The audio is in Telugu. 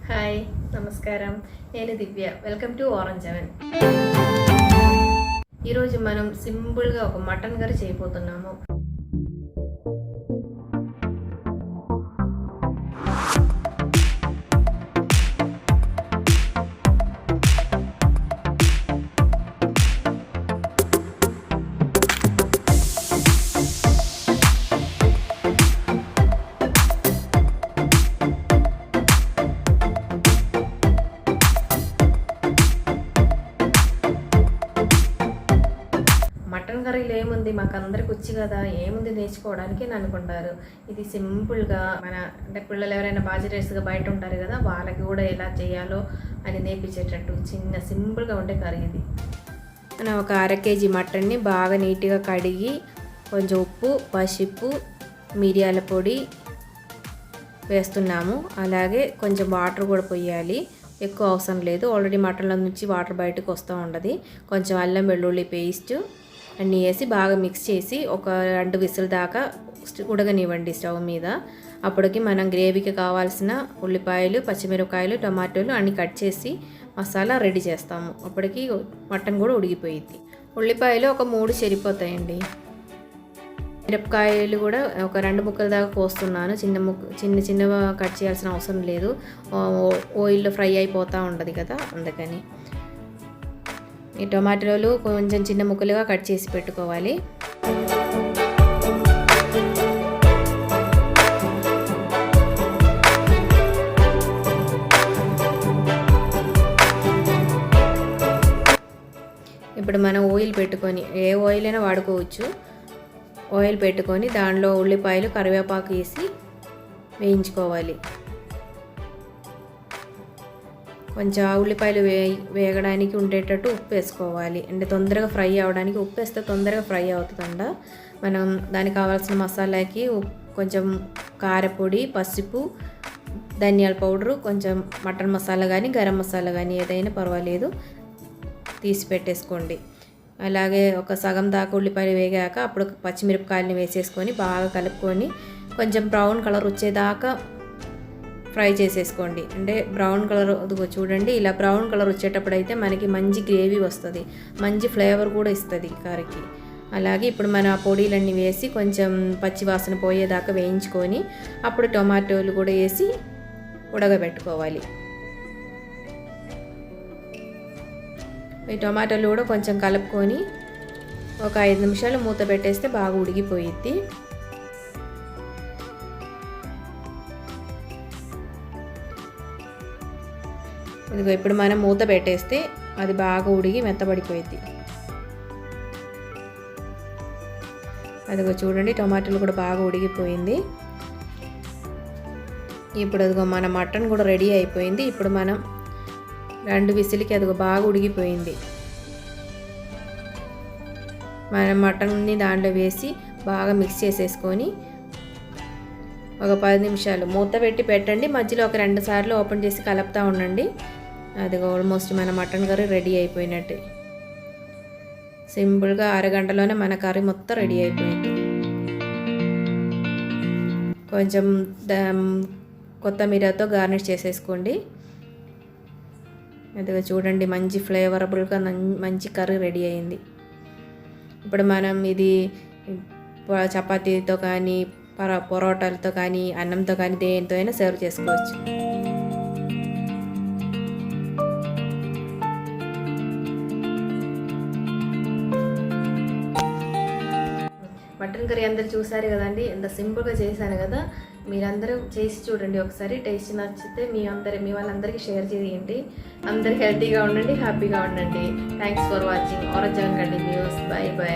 హాయ్ నమస్కారం నేను దివ్య వెల్కమ్ టు ఆరెంజ్ అవెన్. ఈరోజు మనం సింపుల్గా ఒక మటన్ కర్రీ చేయబోతున్నాము. మటన్ కర్రీలో ఏముంది, మాకు అందరికి వచ్చి కదా, ఏముంది నేర్చుకోవడానికి అని అనుకుంటారు. ఇది సింపుల్గా అంటే పిల్లలు ఎవరైనా బాజిరేస్గా బయట ఉంటారు కదా, వాళ్ళకి కూడా ఎలా చేయాలో అని నేర్పించేటట్టు సింపుల్గా ఉండే కర్రీ ఇది. మనం ఒక 1/2 kg మటన్ని బాగా నీట్గా కడిగి కొంచెం ఉప్పు, పసుపు, మిరియాల పొడి వేస్తున్నాము. అలాగే కొంచెం వాటర్ కూడా పోయాలి, ఎక్కువ అవసరం లేదు. ఆల్రెడీ మటన్లో నుంచి వాటర్ బయటకు వస్తూ ఉంటుంది. కొంచెం అల్లం వెల్లుల్లి పేస్ట్ అన్నీ వేసి బాగా మిక్స్ చేసి ఒక 2 విజిల్ దాకా ఉడకనివ్వండి స్టవ్ మీద. అప్పటికి మనం గ్రేవీకి కావాల్సిన ఉల్లిపాయలు, పచ్చిమిరపకాయలు, టమాటోలు అన్నీ కట్ చేసి మసాలా రెడీ చేస్తాము. అప్పటికి మటన్ కూడా ఉడికిపోయిద్ది. ఉల్లిపాయలు ఒక 3 సరిపోతాయండి. మిరపకాయలు కూడా ఒక 2 ముక్కల దాకా కోస్తున్నాను. చిన్నగా కట్ చేయాల్సిన అవసరం లేదు, ఆయిల్లో ఫ్రై అయిపోతూ ఉంటుంది కదా, అందుకని. ఈ టమాటాలు కొంచెం చిన్న ముక్కలుగా కట్ చేసి పెట్టుకోవాలి. ఇప్పుడు మనం ఆయిల్ పెట్టుకొని, ఏ ఆయిల్ అయినా వాడుకోవచ్చు. ఆయిల్ పెట్టుకొని దానిలో ఉల్లిపాయలు, కరివేపాకు వేసి వేయించుకోవాలి. కొంచెం ఉల్లిపాయలు వేగడానికి ఉండేటట్టు ఉప్పు వేసుకోవాలి. అంటే తొందరగా ఫ్రై అవ్వడానికి ఉప్పు వేస్తే తొందరగా ఫ్రై అవుతుందంట. మనం దానికి కావాల్సిన మసాలాకి కొంచెం కారపొడి, పసుపు, ధనియాల పౌడరు, కొంచెం మటన్ మసాలా కానీ గరం మసాలా కానీ ఏదైనా పర్వాలేదు తీసి పెట్టేసుకోండి. అలాగే ఒక సగం దాకా ఉల్లిపాయలు వేగాక అప్పుడు పచ్చిమిరపకాయలని వేసేసుకొని బాగా కలుపుకొని కొంచెం బ్రౌన్ కలర్ వచ్చేదాకా ఫ్రై చేసేసుకోండి. అంటే బ్రౌన్ కలర్ చూడండి, ఇలా బ్రౌన్ కలర్ వచ్చేటప్పుడు అయితే మనకి మంచి గ్రేవీ వస్తుంది, మంచి ఫ్లేవర్ కూడా ఇస్తుంది కర్రీకి. అలాగే ఇప్పుడు మనం ఆ పొడిలన్నీ వేసి కొంచెం పచ్చి వాసన పోయేదాకా వేయించుకొని అప్పుడు టొమాటోలు కూడా వేసి ఉడకబెట్టుకోవాలి. ఈ టొమాటోలు కూడా కొంచెం కలుపుకొని ఒక 5 నిమిషాలు మూత పెట్టేస్తే బాగా ఉడికిపోయిద్ది. ఇదిగో ఇప్పుడు మనం మూత పెట్టేస్తే అది బాగా ఉడికి మెత్తబడిపోయింది. అదిగో చూడండి, టొమాటోలు కూడా బాగా ఉడికిపోయింది. ఇప్పుడు అదిగో మన మటన్ కూడా రెడీ అయిపోయింది. ఇప్పుడు మనం 2 విజిల్కి అదిగో బాగా ఉడికిపోయింది. మనం మటన్ని దాంట్లో వేసి బాగా మిక్స్ చేసేసుకొని ఒక 10 నిమిషాలు మూత పెట్టి పెట్టండి. మధ్యలో ఒక 2 సార్లు ఓపెన్ చేసి కలుపుతూ ఉండండి. అది ఆల్మోస్ట్ మన మటన్ కర్రీ రెడీ అయిపోయినట్టే. సింపుల్గా 1/2 గంటలోనే మన కర్రీ మొత్తం రెడీ అయిపోయింది. కొంచెం కొత్తిమీరతో గార్నిష్ చేసేసుకోండి. అదిగా చూడండి, మంచి ఫ్లేవరబుల్గా మంచి కర్రీ రెడీ అయింది. ఇప్పుడు మనం ఇది చపాతీతో కానీ పొరోటాలతో కానీ అన్నంతో కానీ దేనితో అయినా సర్వ్ చేసుకోవచ్చు. మటన్ కర్రీ అందరు చూసారు కదండి, ఎంత సింపుల్గా చేశాను కదా. మీరందరూ చేసి చూడండి ఒకసారి. టేస్ట్ నచ్చితే మీ వాళ్ళందరికీ షేర్ చేయండి. అందరూ హెల్తీగా ఉండండి, హ్యాపీగా ఉండండి. Thanks for watching. Orange oven continuous. By by.